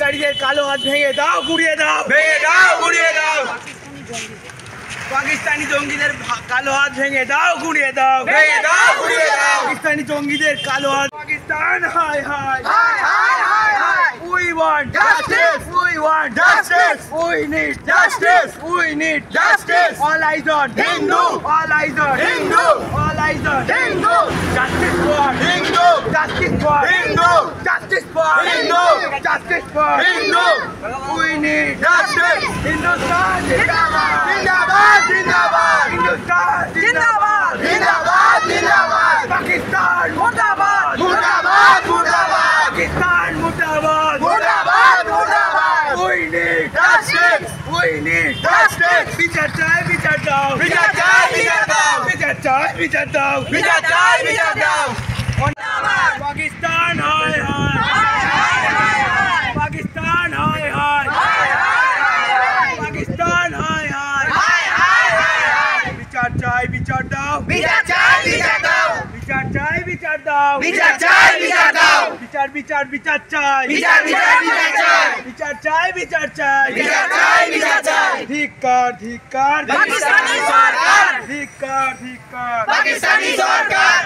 পাকিস্তানিদের কালো হাত ভেঙে দাও, গুড়িয়ে দাও, ভেঙে দাও, গুড়িয়ে দাও। পাকিস্তানি জঙ্গিদের কালো হাত ভেঙে দাও, গুড়িয়ে দাও, ভেঙে দাও, গুড়িয়ে দাও। পাকিস্তানি জঙ্গিদের কালো হাত। পাকিস্তান হায় হায় হায় হায় হায় হায়। We want justice. We want justice. We need justice. We need justice. All eyes on Hindu. All eyes on Hindu. All eyes on Hindu. Justice for Hindu. Justice for Hindu. Justice for Hindu. Justice for Hindu. We need justice. Hindustan Zindabad. Zindabad. Zindabad. Hindustan Zindabad. Zindabad. Zindabad. Pakistan Murdabad. Murdabad. Murdabad. Pakistan Murdabad. Murdabad. Murdabad. We need justice. We need justice. বিচার চাই, বিচার দাও, বিচার চাই, বিচার দাও, বিচার চাই, বিচার দাও, বিচার চাই, বিচার দাও। পাকিস্তান হায় হায় হায় হায় হায়। পাকিস্তান হায় হায় হায় হায়। পাকিস্তান হায় হায় হায় হায় হায়। বিচার চাই, বিচার দাও, বিচার চাই, বিচার দাও, বিচার চাই, বিচার দাও, বিচার চাই, বিচার দাও, বিচার বিচার বিচার চাই, বিচার বিচার বিচার চাই, বিচার চাই, বিচার চাই, বিচার চাই, বিচার চাই। ধিক্কার ধিক্কার পাকিস্তানি সরকার। ধিক্কার ধিক্কার পাকিস্তানি সরকার।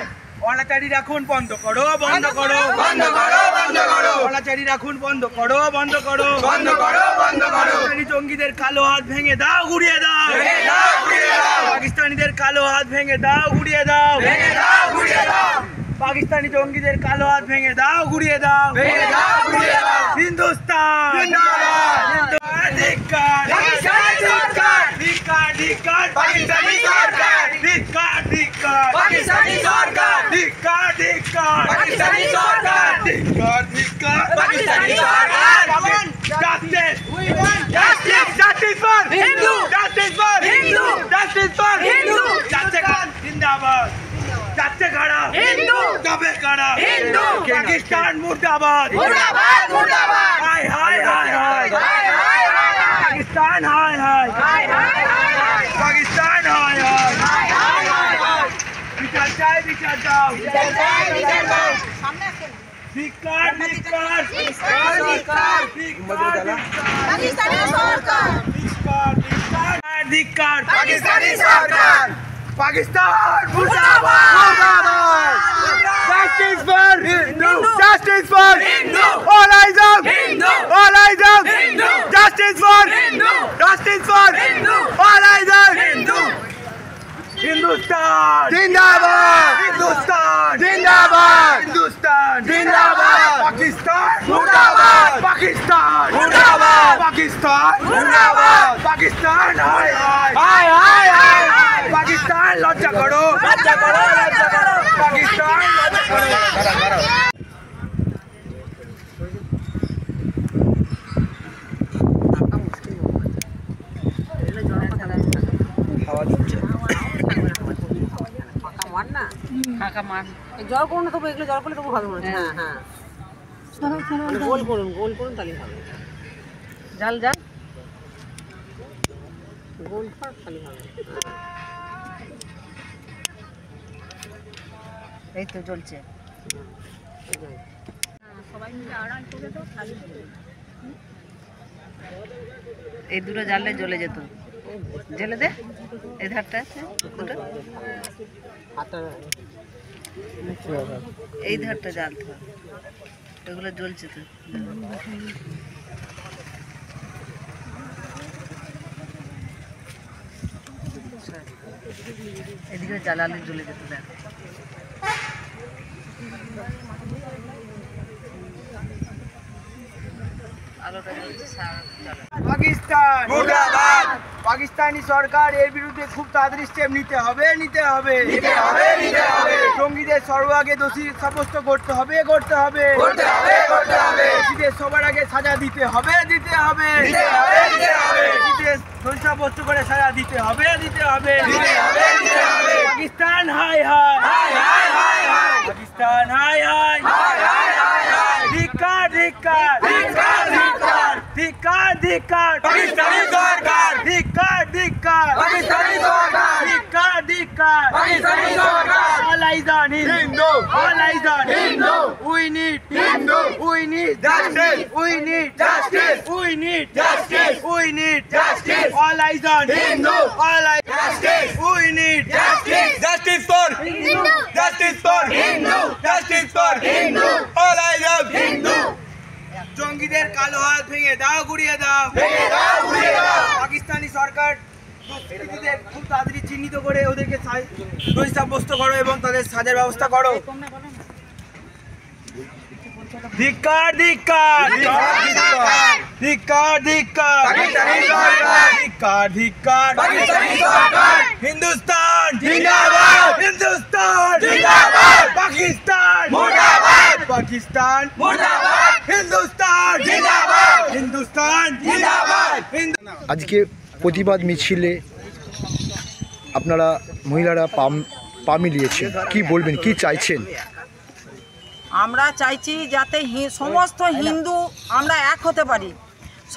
অনাচারী রাখুন, বন্ধ করো, বন্ধ করো, বন্ধ করো, বন্ধ করো। অনাচারী রাখুন, বন্ধ করো, বন্ধ করো, বন্ধ করো, বন্ধ করো। পাকিস্তানি জঙ্গিদের কালো হাত ভেঙে দাও, গুড়িয়ে দাও, ভেঙে দাও, গুড়িয়ে দাও। পাকিস্তানিদের কালো হাত ভেঙে দাও, গুড়িয়ে দাও, ভেঙে দাও, গুড়িয়ে দাও। পাকিস্তানি জঙ্গিদের কালো হাত ভেঙে দাও, গুড়িয়ে দাও, ভেঙে দাও, গুড়িয়ে দাও। হিন্দুস্তান জিন্দাবাদ। ধিক্কার পাকিস্তানি সরকার। ধিক্কার ধিক্কার পাকিস্তানি সরকার। ধিক্কার ধিক্কার পাকিস্তানি সরকার। ধিক্কার ধিক্কার পাকিস্তানি সরকার। ধিক্কার ধিক্কার পাকিস্তানি সরকার। Justice. We want justice. Justice for Hindu. Justice for Hindu. Justice for Hindu. Justice जिंदाबाद। जाते खड़ा हिंदू, दबे खड़ा हिंदू। पाकिस्तान मुर्दाबाद, मुर्दाबाद, मुर्दाबाद। हाय हाय हाय हाय हाय हाय हाय। पाकिस्तान हाय हाय हाय हाय हाय। पाकिस्तान हाय हाय हाय हाय हाय। विचार चाय, विचार जाओ, विचार चाय, विचार जाओ। धिक्कार धिक्कार धिक्कार धिक्कार पाकिस्तानी सरकार। धिक्कार धिक्कार धिक्कार पाकिस्तानी सरकार। पाकिस्तान मुर्दाबाद, मुर्दाबाद। Justice for Hindu. Justice for Hindu. All eyes on Hindu. All eyes on Hindu. Justice for Hindu. Justice for Hindu. All eyes on Hindu. Hindustan Zindabad. Hindustan Zindabad. Hindustan Zindabad. Pakistan Murdabad. Pakistan Murdabad. Pakistan Murdabad. Pakistan हाय हाय हाय हाय हाय। पाकिस्तान लज्जा करो, लज्जा करो, लज्जा करो। पाकिस्तान लज्जा करो। জল করুন না, তবু এগুলো জল করলে তবু ভালো মনে হচ্ছে। হ্যাঁ হ্যাঁ, গোল করুন, গোল করুন, তাহলে হবে। জাল জাল গোল কর, তাহলে হবে। এই তো জ্বলছে। সবাই মিলে আড়াল করে তো খালি এই দুটো জ্বাললে জ্বলে যেত। জ্বেলে দে, এই ধারটা আছে দুটো, এই ধারটা জ্বালতে হবে। এগুলো জ্বলছে তো। এদিকে জ্বালালে জ্বলে যেত। দেখ পাকিস্তান মুর্দাবাদ। পাকিস্তানি সরকার এর বিরুদ্ধে খুব তাড়াতাড়ি স্টেপ নিতে হবে, নিতে হবে, নিতে হবে, নিতে হবে। জঙ্গিদের সর্বাগে দোষী সাব্যস্ত করতে হবে, করতে হবে, করতে হবে, করতে হবে। দোষীদের সবার আগে সাজা দিতে হবে, দিতে হবে, দিতে হবে, দিতে হবে। দোষীদের দোষী সাব্যস্ত করে সাজা দিতে হবে, দিতে হবে, দিতে হবে, দিতে হবে। Pakistan high high high high high high. Pakistan high high high high high high. ধিক্কার ধিক্কার ধিক্কার ধিক্কার ধিক্কার ধিক্কার পাকিস্তানি সরকার। ধিক্কার ধিক্কার পাকিস্তানি সরকার। ধিক্কার ধিক্কার পাকিস্তানি সরকার। All eyes on Hindu. All eyes on Hindu. We need Hindu. We need justice. We need justice. We need justice. We need justice. All eyes on Hindu. All eyes justice. We need justice. Justice for Hindu. Justice for Hindu. Justice for Hindu. All eyes on Hindu. জঙ্গিদের কালো হাত ভেঙে দাও, গুড়িয়ে দাও, ভেঙে দাও, গুড়িয়ে দাও। পাকিস্তানি সরকার দুষ্কৃতীদের খুব তাড়াতাড়ি চিহ্নিত করে ওদেরকে দোষী সাব্যস্ত করো এবং তাদের সাজার ব্যবস্থা করো। ধিক্কার ধিক্কার ধিক্কার ধিক্কার ধিক্কার ধিক্কার হিন্দুস্তান জিন্দাবাদ, হিন্দুস্তান জিন্দাবাদ, পাকিস্তান মুর্দাবাদ, পাকিস্তান মুর্দাবাদ, হিন্দুস্তান জিন্দাবাদ, হিন্দুস্তান জিন্দাবাদ। আজকে প্রতিবাদ মিছিলে আপনারা মহিলারা পা মিলিয়েছেন, কি বলবেন, কি চাইছেন? আমরা চাইছি যাতে সমস্ত হিন্দু আমরা এক হতে পারি,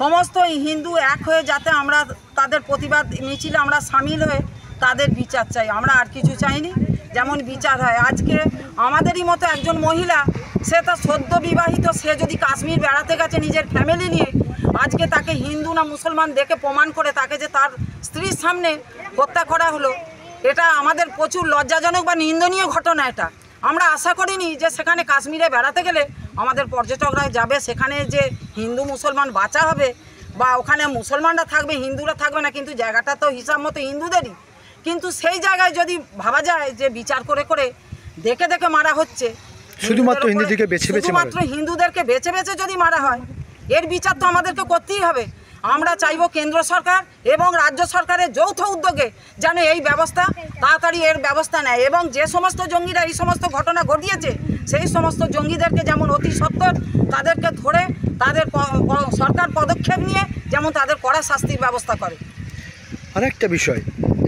সমস্ত হিন্দু এক হয়ে যাতে আমরা তাদের প্রতিবাদ মিছিলে আমরা সামিল হয়ে তাদের বিচার চাই। আমরা আর কিছু চাইনি, যেমন বিচার হয়। আজকে আমাদেরই মতো একজন মহিলা, সে তার সদ্য বিবাহিত, সে যদি কাশ্মীর বেড়াতে গেছে নিজের ফ্যামিলি নিয়ে, আজকে তাকে হিন্দু না মুসলমান দেখে প্রমাণ করে তাকে যে তার স্ত্রীর সামনে হত্যা করা হলো, এটা আমাদের প্রচুর লজ্জাজনক বা নিন্দনীয় ঘটনা। এটা আমরা আশা করিনি যে সেখানে কাশ্মীরে বেড়াতে গেলে আমাদের পর্যটকরা যাবে, সেখানে যে হিন্দু মুসলমান বাঁচা হবে বা ওখানে মুসলমানরা থাকবে, হিন্দুরা থাকবে না, কিন্তু জায়গাটা তো হিসাব মতো হিন্দুদেরই। কিন্তু সেই জায়গায় যদি ভাবা যায় যে বিচার করে করে দেখে দেখে মারা হচ্ছে, শুধুমাত্র হিন্দুদেরকে বেছে বেছে, শুধুমাত্র হিন্দুদেরকে বেছে বেছে যদি মারা হয়, এর বিচার তো আমাদেরকে করতেই হবে। আমরা চাইবো কেন্দ্র সরকার এবং রাজ্য সরকারের যৌথ উদ্যোগে যেন এই ব্যবস্থা তাড়াতাড়ি এর ব্যবস্থা নেয় এবং যে সমস্ত জঙ্গিরা এই সমস্ত ঘটনা ঘটিয়েছে সেই সমস্ত জঙ্গিদেরকে যেমন অতি সত্বর তাদেরকে ধরে তাদের সরকার পদক্ষেপ নিয়ে যেমন তাদের কড়া শাস্তির ব্যবস্থা করে। আরেকটা বিষয়,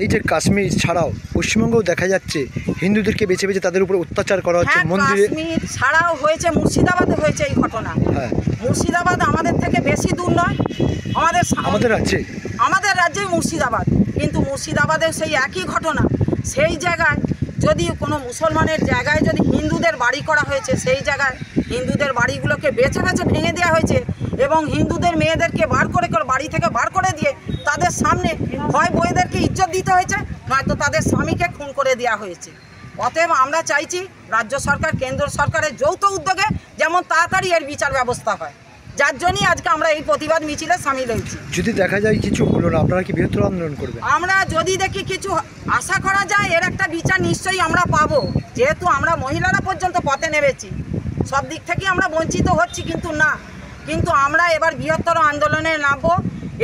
এই যে কাশ্মীর ছাড়াও পশ্চিমবঙ্গেও দেখা যাচ্ছে হিন্দুদেরকে বেছে বেছে তাদের উপর অত্যাচার করা হচ্ছে। মন্দিরে কাশ্মীর ছাড়াও হয়েছে, মুর্শিদাবাদে হয়েছে এই ঘটনা। হ্যাঁ, মুর্শিদাবাদ আমাদের থেকে বেশি দূর নয়, আমাদের রাজ্যেই মুর্শিদাবাদ, কিন্তু মুর্শিদাবাদেও সেই একই ঘটনা। সেই জায়গায় যদি কোনো মুসলমানের জায়গায় যদি হিন্দুদের বাড়ি করা হয়েছে, সেই জায়গায় হিন্দুদের বাড়িগুলোকে বেছে বেছে ভেঙে দেওয়া হয়েছে এবং হিন্দুদের মেয়েদেরকে বার করে বাড়ি থেকে বার করে দিয়ে তাদের সামনে হয় বউদেরকে ইজ্জত দিতে হয়েছে, নয়তো তাদের স্বামীকে খুন করে দেওয়া হয়েছে। অতএব আমরা চাইছি রাজ্য সরকার কেন্দ্র সরকারের যৌথ উদ্যোগে যেমন তাড়াতাড়ি এর বিচার ব্যবস্থা হয়, যার জন্যই আজকে আমরা এই প্রতিবাদ মিছিলে সামিল হয়েছি। যদি দেখা যায় কিছু হলো না, আপনারা কি বৃহত্তর আন্দোলন করবেন? আমরা যদি দেখি কিছু আশা করা যায় এর একটা বিচার নিশ্চয়ই আমরা পাবো, যেহেতু আমরা মহিলারা পর্যন্ত পথে নেমেছি, সব দিক থেকেই আমরা বঞ্চিত হচ্ছি, কিন্তু আমরা এবার বৃহত্তর আন্দোলনে নামবো,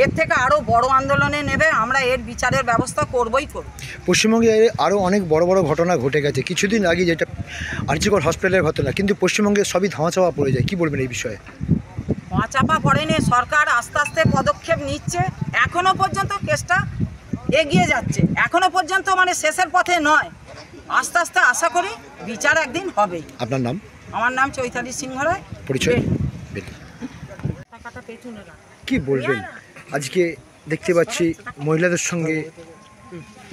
এর থেকে আরও বড় আন্দোলনে নেবে, আমরা এর বিচারের ব্যবস্থা করবই করব। পশ্চিমবঙ্গে আরও অনেক বড় বড় ঘটনা ঘটে গেছে, কিছুদিন আগে যেটা আরজিকর হসপিটালের ঘটনা, কিন্তু পশ্চিমবঙ্গে সবই ধামাচাপা পড়ে যায়, কি বলবেন এই বিষয়ে? চাপা পড়েনি, সরকার আস্তে আস্তে পদক্ষেপ নিচ্ছে, এখনও পর্যন্ত কেসটা এগিয়ে যাচ্ছে, এখনও পর্যন্ত মানে শেষের পথে নয়, আস্তে আস্তে আশা করি বিচার একদিন হবেই। আপনার নাম? আমার নাম চৈতালি সিংহ রায়। পরিচয়? কি বলবেন? আজকে দেখতে পাচ্ছি মহিলাদের সঙ্গে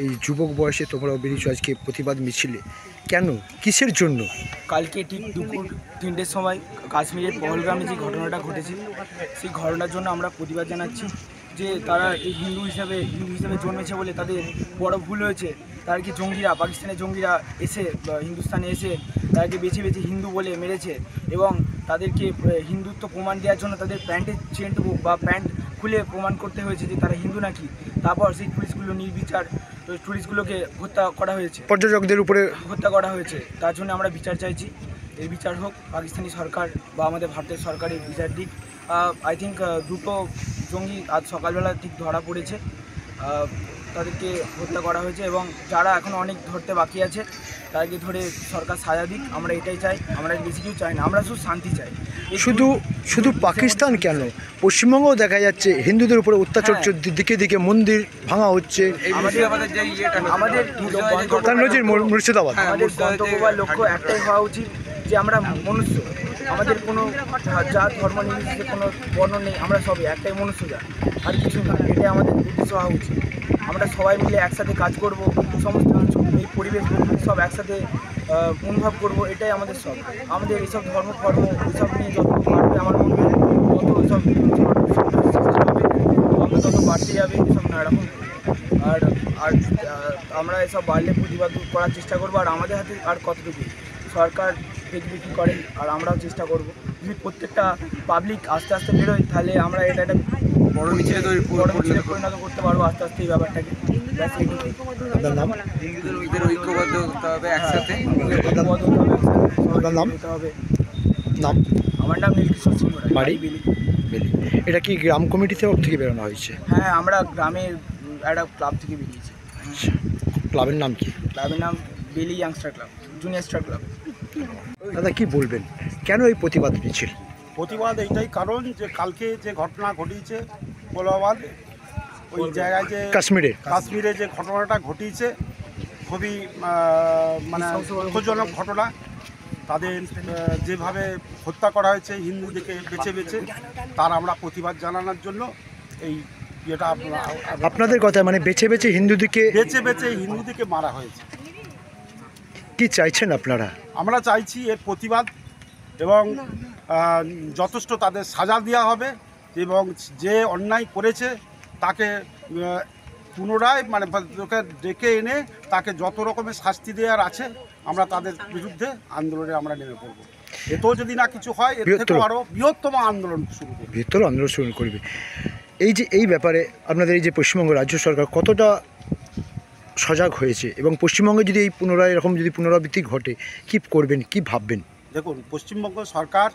এই যুবক বয়সে তোমরাও বেরিয়েছো আজকে প্রতিবাদ মিছিলে, কেন, কিসের জন্য? কালকে ঠিক দুপুর 3টের সময় কাশ্মীরের পহলগামে যে ঘটনাটা ঘটেছে সেই ঘটনার জন্য আমরা প্রতিবাদ জানাচ্ছি যে তারা এই হিন্দু হিসাবে জন্মেছে বলে তাদের বড় ভুল হয়েছে। তারা কি জঙ্গিরা, পাকিস্তানের জঙ্গিরা এসে হিন্দুস্তানে এসে তাদেরকে বেছে বেছে হিন্দু বলে মেরেছে এবং তাদেরকে হিন্দুত্ব প্রমাণ দেওয়ার জন্য তাদের প্যান্টের চেন বা প্যান্ট খুলে প্রমাণ করতে হয়েছে যে তারা হিন্দু নাকি। তারপর সেই পুলিশগুলো নির্বিচার টুরিস্টগুলোকে হত্যা করা হয়েছে, পর্যটকদের উপরে হত্যা করা হয়েছে। তার জন্য আমরা বিচার চাইছি, এর বিচার হোক, পাকিস্তানি সরকার বা আমাদের ভারতের সরকারের বিচার দিক। আই থিঙ্ক দুটো জঙ্গি আজ সকালবেলা ঠিক ধরা পড়েছে, তাদেরকে হত্যা করা হয়েছে এবং যারা এখনও অনেক ধরতে বাকি আছে তাদেরকে ধরে সরকার সাজা দিক। আমরা এটাই চাই, আমরা বেশি কিছু চাই না, আমরা শুধু শান্তি চাই। শুধু পাকিস্তান কেন, পশ্চিমবঙ্গেও দেখা যাচ্ছে হিন্দুদের উপরে অত্যাচার, দিকে দিকে মন্দির ভাঙা হচ্ছে। আমাদের মুর্শিদাবাদ গন্তব্য বা লক্ষ্য একটাই হওয়া উচিত যে আমরা মনুষ্য, আমাদের কোনো জাত ধর্ম নির্বিশেষে কোনো বর্ণ নেই, আমরা সবই একটাই মনুষ্য জাত, আর কিছু না। এটাই আমাদের উদ্দেশ্য হওয়া উচিত। আমরা সবাই মিলে একসাথে কাজ করব, সমস্ত কিছু এই পরিবেশ সব একসাথে অনুভব করব, এটাই আমাদের সব। আমাদের এইসব ধর্ম এইসব নিয়ে যত আমার মনে তত সব বাড়তে যাবে এসব নানা রকম। আর আর আমরা এসব বাড়লে প্রতিবাদ করার চেষ্টা করবো। আর আমাদের হাতে আর কতটুকু সরকার দেখবে কী করে, আর আমরাও চেষ্টা করবো যদি প্রত্যেকটা পাবলিক আস্তে আস্তে বেরোয়, তাহলে আমরা এটা একটা বড় মিছিলে পরিণত করতে পারবো আস্তে আস্তে এই ব্যাপারটাকে। ব্যাস এইটুকুই। আপনার নাম? হিন্দুদের ঐক্যবদ্ধ হতে হবে একসাথে। আপনার নাম? হতে হবে। নাম? আমার নাম নীলকিশোর সিংহ রায়, বাড়ি? বেলি। বেলি। এটা কি গ্রাম কমিটিতে ওর থেকে বেরোনো হয়েছে? হ্যাঁ, আমরা গ্রামের একটা ক্লাব থেকে বেরিয়েছি। ক্লাবের নাম কি? ক্লাবের নাম বেলি youngster club, junior star club. দাদা কি বলবেন, কেন এই প্রতিবাদ মিছিল? প্রতিবাদ এইটাই কারণ যে কালকে যে ঘটনা ঘটিয়েছে গোলাবাদ ওই জায়গায় যে কাশ্মীরে যে ঘটনাটা ঘটিয়েছে খুবই মানে দুঃখজনক ঘটনা। তাদের যেভাবে হত্যা করা হয়েছে হিন্দুদেরকে বেছে বেছে, তার আমরা প্রতিবাদ জানানোর জন্য এই যেটা আপনাদের কথা মানে বেছে বেছে হিন্দুদেরকে মারা হয়েছে। কি চাইছেন আপনারা? আমরা চাইছি এর প্রতিবাদ এবং যথেষ্ট তাদের সাজা দেওয়া হবে এবং যে অন্যায় করেছে তাকে পুনরায় মানে ডেকে এনে তাকে যত রকমের শাস্তি দেওয়ার আছে আমরা তাদের বিরুদ্ধে আন্দোলনে আমরা নেমে পড়ব। এতেও যদি না কিছু হয় এর থেকে আরও বৃহত্তম আন্দোলন শুরু করবে। এই ব্যাপারে আপনাদের এই যে পশ্চিমবঙ্গ রাজ্য সরকার কতটা সজাগ হয়েছে এবং পশ্চিমবঙ্গে যদি এই এরকম যদি পুনরাবৃত্তি ঘটে কি করবেন, কি ভাববেন? দেখুন, পশ্চিমবঙ্গ সরকার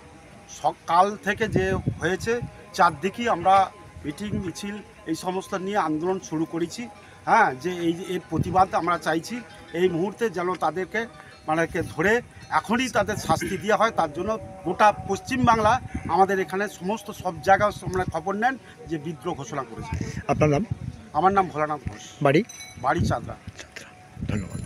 সকাল থেকে যে হয়েছে চারদিকেই আমরা মিটিং মিছিল এই সমস্ত নিয়ে আন্দোলন শুরু করেছি। হ্যাঁ, যে এর প্রতিবাদ আমরা চাইছি এই মুহূর্তে যেন তাদেরকে ধরে এখনই তাদের শাস্তি দেওয়া হয়। তার জন্য গোটা পশ্চিমবাংলা আমাদের এখানে সমস্ত সব জায়গায় খবর নেন যে বিদ্রোহ ঘোষণা করেছে। আপনার নাম? আমার নাম ভোলানাথ ঘোষ। বাড়ি? বাড়ি চাঁদরা। ধন্যবাদ।